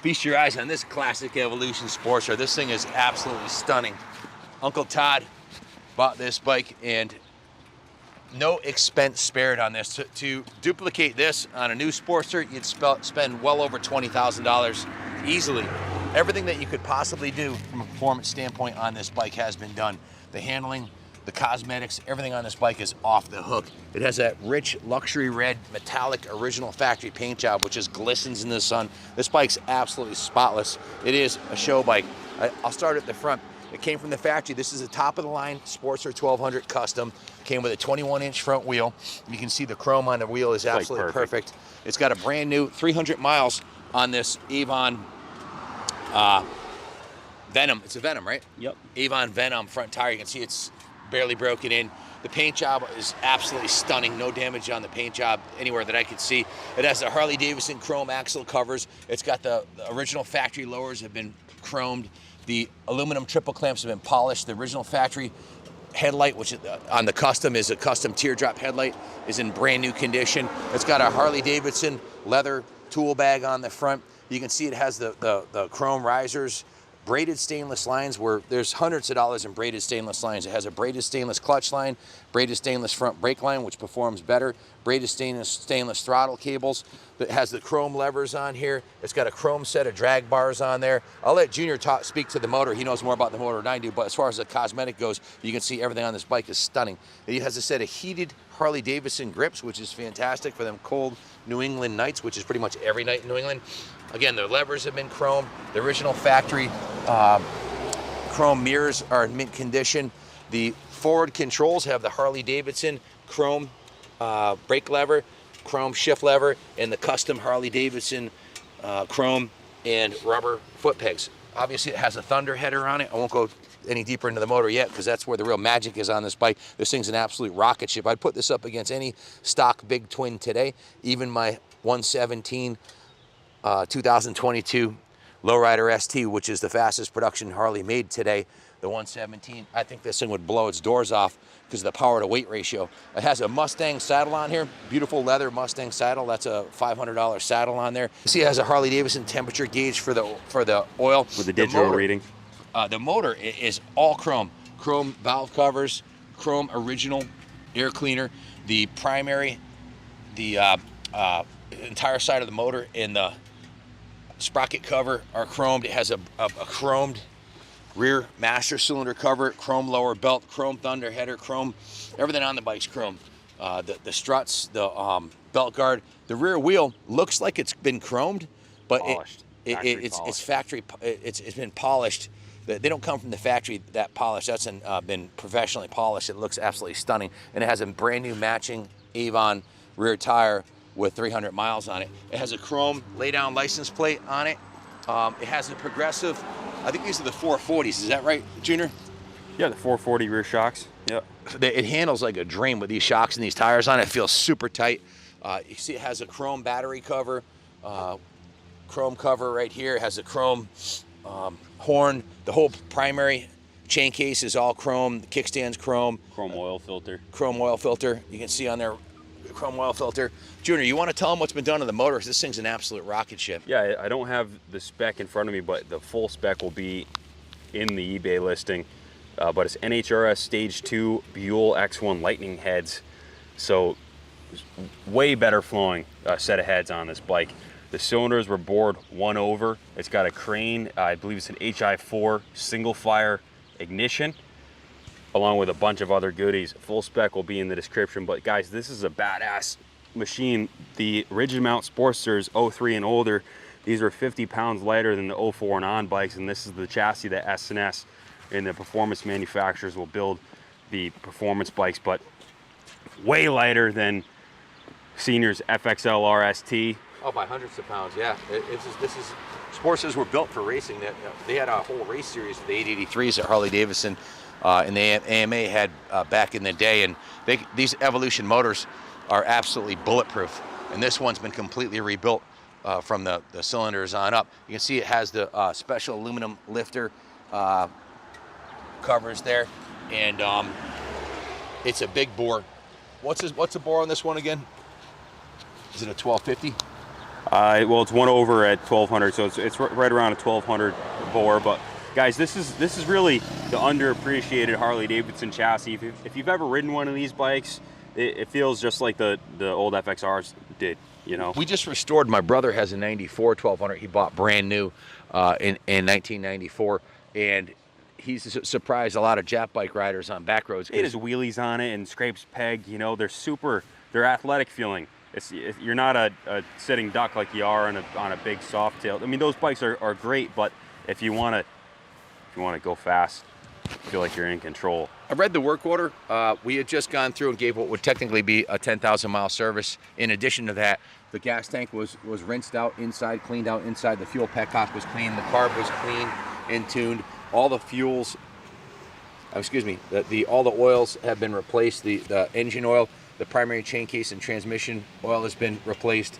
feast your eyes on this classic Evolution Sportster. This thing is absolutely stunning. Uncle Todd bought this bike and no expense spared on this. To duplicate this on a new Sportster, you'd spend well over $20,000 easily. Everything that you could possibly do from a performance standpoint on this bike has been done. The handling, the cosmetics, everything on this bike is off the hook. It has that rich luxury red metallic original factory paint job, which just glistens in the sun. This bike's absolutely spotless. It is a show bike. I'll start at the front. It came from the factory. This is a top of the line Sportster 1200 custom. Came with a 21-inch front wheel. You can see the chrome on the wheel is absolutely perfect. It's got a brand new 300 miles on this Avon Venom. It's a Venom, right? Yep. Avon Venom front tire. You can see it's barely broken in. The paint job is absolutely stunning. No damage on the paint job anywhere that I could see. It has the Harley Davidson chrome axle covers. It's got the original factory lowers have been chromed. The aluminum triple clamps have been polished. The original factory headlight, which on the custom is a custom teardrop headlight, is in brand new condition. It's got a Harley Davidson leather tool bag on the front. You can see it has the chrome risers, braided stainless lines where there's hundreds of dollars in braided stainless lines. It has a braided stainless clutch line, braided stainless front brake line, which performs better, braided stainless throttle cables. It has the chrome levers on here. It's got a chrome set of drag bars on there. I'll let Junior speak to the motor. He knows more about the motor than I do, but as far as the cosmetic goes, you can see everything on this bike is stunning. It has a set of heated Harley Davidson grips, which is fantastic for them cold New England nights, which is pretty much every night in New England. Again, the levers have been chromed. The original factory chrome mirrors are in mint condition. The forward controls have the Harley Davidson chrome brake lever, chrome shift lever, and the custom Harley Davidson chrome and rubber foot pegs. Obviously, it has a Thunder header on it. I won't go any deeper into the motor yet because that's where the real magic is on this bike. This thing's an absolute rocket ship. I'd put this up against any stock big twin today, even my 117 2022 Lowrider ST, which is the fastest production Harley made today, the 117. I think this thing would blow its doors off because of the power to weight ratio. It has a Mustang saddle on here, beautiful leather Mustang saddle. That's a $500 saddle on there. You see it has a Harley Davidson temperature gauge for the oil. With the digital reading. The motor is all chrome. Chrome valve covers, chrome original air cleaner. The primary, the entire side of the motor and the sprocket cover are chromed. It has a chromed rear master cylinder cover, chrome lower belt, chrome Thunder header, chrome. Everything on the bike's chrome. The struts, the belt guard. The rear wheel looks like it's been chromed, but it's factory. It's been polished. They don't come from the factory that polished. That's been professionally polished. It looks absolutely stunning, and it has a brand new matching Avon rear tire with 300 miles on it. It has a chrome lay-down license plate on it. It has a progressive, I think these are the 440s, is that right, Junior? Yeah, the 440 rear shocks, yep. It handles like a dream with these shocks and these tires on it. It feels super tight. You see it has a chrome battery cover, chrome cover right here. It has a chrome horn. The whole primary chain case is all chrome. The kickstand's chrome. Chrome oil filter. Chrome oil filter. You can see on there, chrome oil filter. Junior, you want to tell them what's been done to the motor? This thing's an absolute rocket ship. Yeah, I don't have the spec in front of me, but the full spec will be in the eBay listing. But it's NHRS Stage 2 Buell X1 Lightning heads. So way better flowing set of heads on this bike. The cylinders were bored one over. It's got a crane, I believe it's an HI4 single fire ignition, along with a bunch of other goodies. Full spec will be in the description, but guys, this is a badass machine. The rigid mount Sportsters 03 and older, these are 50 pounds lighter than the 04 and on bikes, and this is the chassis that S&S and the performance manufacturers will build the performance bikes, but way lighter than Senior's FXL RST. Oh, by hundreds of pounds, yeah. Sportsters were built for racing. They had a whole race series of the 883s that Harley Davidson and the AMA had back in the day, and these Evolution motors are absolutely bulletproof, and this one's been completely rebuilt from the cylinders on up. You can see it has the special aluminum lifter covers there, and it's a big bore. What's the bore on this one again? Is it a 1250? Well, it's one over at 1200, so it's right around a 1200 bore. But guys, this is really the underappreciated Harley Davidson chassis. If you've ever ridden one of these bikes, it feels just like the old FXRs did. You know, we just restored. My brother has a '94 1200. He bought brand new in 1994, and he's surprised a lot of Jap bike riders on back roads. It has wheelies on it and scrapes peg. You know, they're athletic feeling. You're not a sitting duck like you are on a big soft tail. I mean, those bikes are great, but if you want to go fast, feel like you're in control. I read the work order. We had just gone through and gave what would technically be a 10,000 mile service. In addition to that, the gas tank was rinsed out inside, cleaned out inside. The fuel petcock was clean. The carb was clean and tuned. All the fuels, all the oils have been replaced. The engine oil, the primary chain case and transmission oil has been replaced.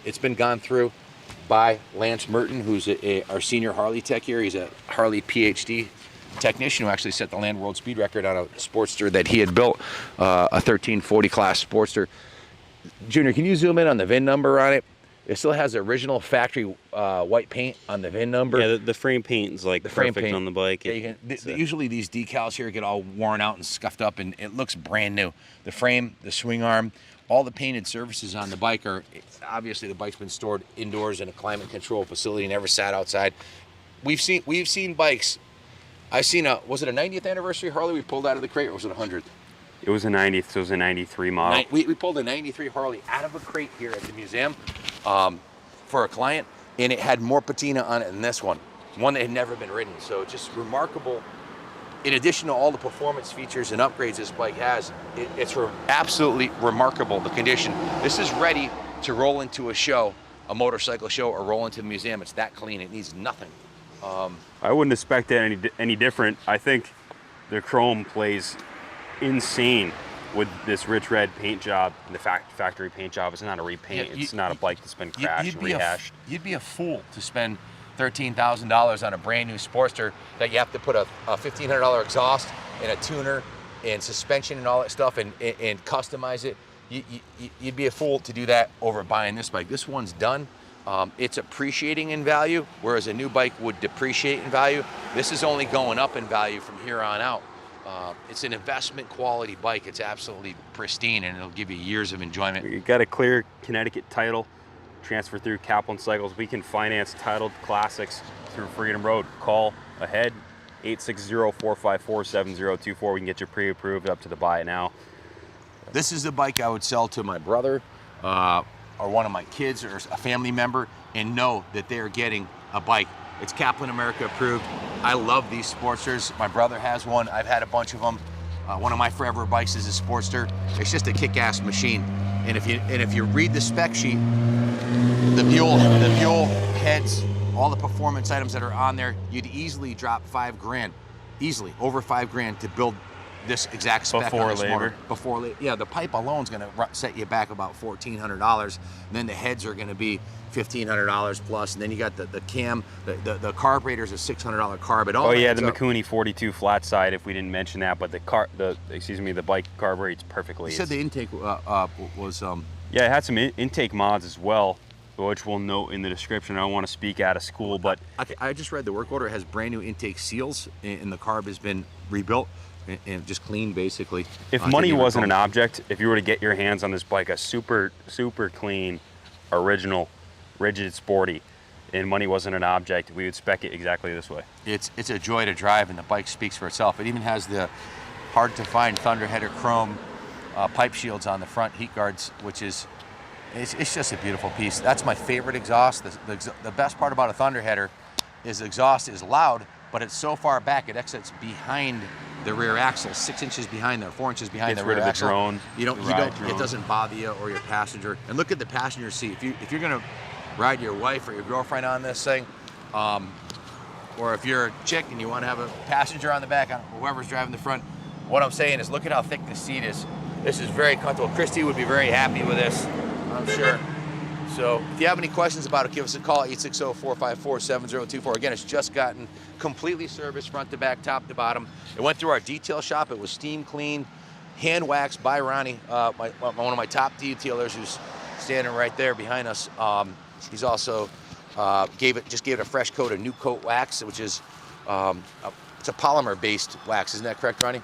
It's been gone through by Lance Merton, who's our senior Harley tech here. He's a Harley PhD technician who actually set the land world speed record on a Sportster that he had built, a 1340 class Sportster. Junior, can you zoom in on the VIN number on it? It still has original factory white paint on the VIN number. Yeah, the frame paint is like perfect on the bike. Yeah, usually these decals here get all worn out and scuffed up, and it looks brand new. The frame, the swing arm, all the painted surfaces on the bike are, obviously the bike's been stored indoors in a climate control facility, never sat outside. We've seen bikes. I've seen was it a 90th anniversary Harley we pulled out of the crate, or was it 100th? It was a 90th, so it was a 93 model. We pulled a 93 Harley out of a crate here at the museum for a client, and it had more patina on it than this one that had never been ridden. So just remarkable. In addition to all the performance features and upgrades this bike has, it's absolutely remarkable, the condition. This is ready to roll into a show, a motorcycle show, or roll into the museum. It's that clean. It needs nothing. I wouldn't expect it any different. I think the chrome plays insane with this rich red paint job. The factory paint job is not a repaint. It's not a bike that's been crashed and rehashed. You'd be a fool to spend $13,000 on a brand new Sportster that you have to put a $1,500 exhaust and a tuner and suspension and all that stuff and customize it. You'd be a fool to do that over buying this bike. This one's done. It's appreciating in value, whereas a new bike would depreciate in value. This is only going up in value from here on out. It's an investment quality bike. It's absolutely pristine, and it'll give you years of enjoyment. You got a clear Connecticut title, transfer through Kaplan Cycles. We can finance titled classics through Freedom Road. Call ahead, 860-454-7024. We can get you pre-approved up to the buy it now. This is the bike I would sell to my brother or one of my kids or a family member and know that they're getting a bike. It's Kaplan America approved. I love these Sportsters. My brother has one. I've had a bunch of them. One of my forever bikes is a Sportster. It's just a kick-ass machine. And if you read the spec sheet, the Buell heads, all the performance items that are on there, you'd easily drop $5,000, easily over $5,000 to build this exact spec on this motor. Yeah, the pipe alone is going to set you back about $1,400. And then the heads are going to be $1,500 plus, and then you got the cam, the carburetor's a $600 carb. It all the Mikuni 42 flat side. If we didn't mention that, but the bike carburetes perfectly. You said the intake was yeah, it had some intake mods as well, which we'll note in the description. I don't want to speak out of school, but I just read the work order. It has brand new intake seals, and the carb has been rebuilt and just clean, basically. If money wasn't an object, if you were to get your hands on this bike, a super clean, original, rigid, sporty, and money wasn't an object, we would spec it exactly this way. It's a joy to drive, and the bike speaks for itself. It even has the hard to find Thunderheader chrome pipe shields on the front heat guards, which is it's just a beautiful piece. That's my favorite exhaust. The best part about a Thunderheader is the exhaust is loud, but it's so far back it exits behind the rear axle, 6 inches behind there, 4 inches behind the rear axle. Drone, it doesn't bother you or your passenger. And look at the passenger seat. If you're gonna ride your wife or your girlfriend on this thing, or if you're a chick and you want to have a passenger on the back, whoever's driving the front, what I'm saying is look at how thick this seat is. This is very comfortable. Christy would be very happy with this, I'm sure. So if you have any questions about it, give us a call, 860-454-7024. Again, it's just gotten completely serviced front to back, top to bottom. It went through our detail shop. It was steam cleaned, hand waxed by Ronnie, one of my top detailers who's standing right there behind us. He's also gave it a fresh coat of new coat wax, which is it's a polymer based wax. Isn't that correct, Ronnie?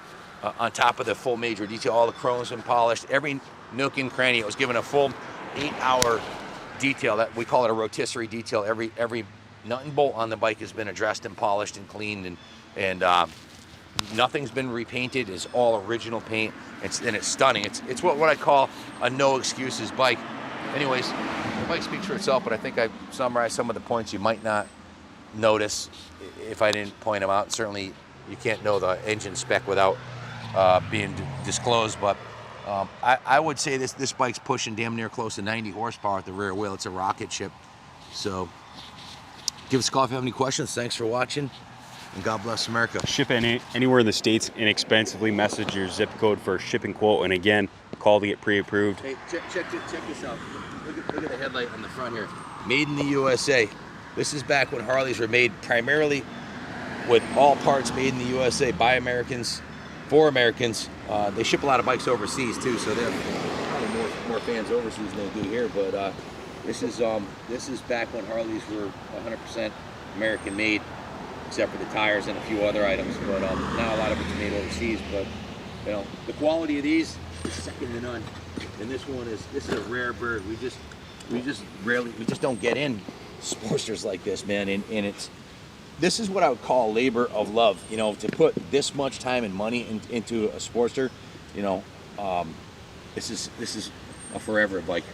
On top of the full major detail, all the chrome's been polished, every nook and cranny. It was given a full 8-hour detail. That we call it a rotisserie detail. Every nut and bolt on the bike has been addressed and polished and cleaned, and nothing's been repainted. It's all original paint. It's stunning. It's what I call a no excuses bike. Anyways, the bike speaks for itself, but I think I summarized some of the points you might not notice if I didn't point them out. Certainly, you can't know the engine spec without being disclosed, but I would say this bike's pushing damn near close to 90 horsepower at the rear wheel. It's a rocket ship. So give us a call if you have any questions. Thanks for watching, and God bless America. Ship anywhere in the States inexpensively. Message your zip code for a shipping quote, and again, call to get pre-approved. Hey, check this out. Look at the headlight on the front here. Made in the USA. This is back when Harleys were made primarily with all parts made in the USA by Americans, for Americans. They ship a lot of bikes overseas too, so they have probably more fans overseas than they do here. But this is back when Harleys were 100% American made, except for the tires and a few other items. But now a lot of it's made overseas. But you know, the quality of these is second to none. And this is a rare bird. We just don't get in Sportsters like this, man. And this is what I would call labor of love. You know, to put this much time and money into a Sportster, you know, this is a forever bike.